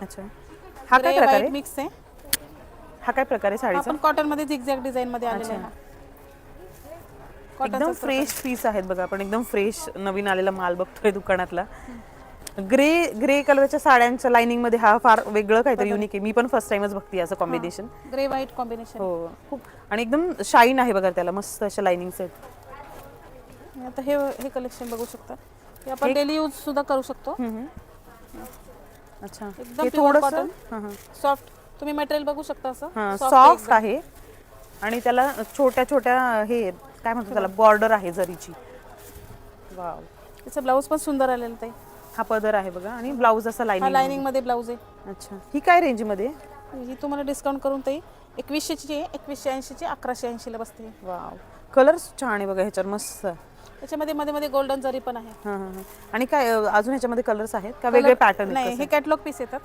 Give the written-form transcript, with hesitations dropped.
अच्छा, हा काय प्रकार आहे? मिक्स आहे. हा काय प्रकार आहे साडीचा? आपण कॉटन मध्ये झिगझॅग डिझाइन मध्ये आलेला आहे. एकदम फ्रेश पीस आहेत बघा, आपण एकदम फ्रेश नवीन आलेला माल बघतोय दुकानातला. ग्रे कलरच्या साड्यांच्या लाइनिंग मध्ये हा फार वेगळं काहीतरी युनिक आहे. मी पण फर्स्ट टाइमच बघते असं कॉम्बिनेशन. Grey white combination. हो खूप, आणि एकदम शाईन आहे बघा त्याला, मस्त अशा लाइनिंग्स आहेत. आता हे कलेक्शन बघू शकता. हे आपण डेली यूज सुद्धा करू शकतो. अच्छा, एकदम प्युअर कॉटन, सॉफ्ट. तुम्ही मटेरियल बघू शकता असं सॉफ्ट आहे, आणि त्याला छोट्या छोट्या हे काय म्हणतो त्याला, बॉर्डर आहे जरीची. वाव, त्याचं ब्लाऊज पण सुंदर आलेलं ताई. हा पदर आहे बघा, आणि ब्लाऊज असा हा लाइनिंग मध्ये ब्लाऊज आहे. अच्छा, ही काय रेंज मध्ये? ही तुम्हाला डिस्काउंट करून ताई 2100 ची आहे. 2180 ची 1180 ला बसते. वाव, कलर्स छान आहे बघा ह्याच्यावर, मस्त. त्याच्यामध्ये मध्ये मध्ये गोल्डन जरी पण आहे. आणि काय अजून ह्याच्यामध्ये कलर्स आहेत का, वेगळे पॅटर्न? नाही, हे कॅटलॉग पीस येतात.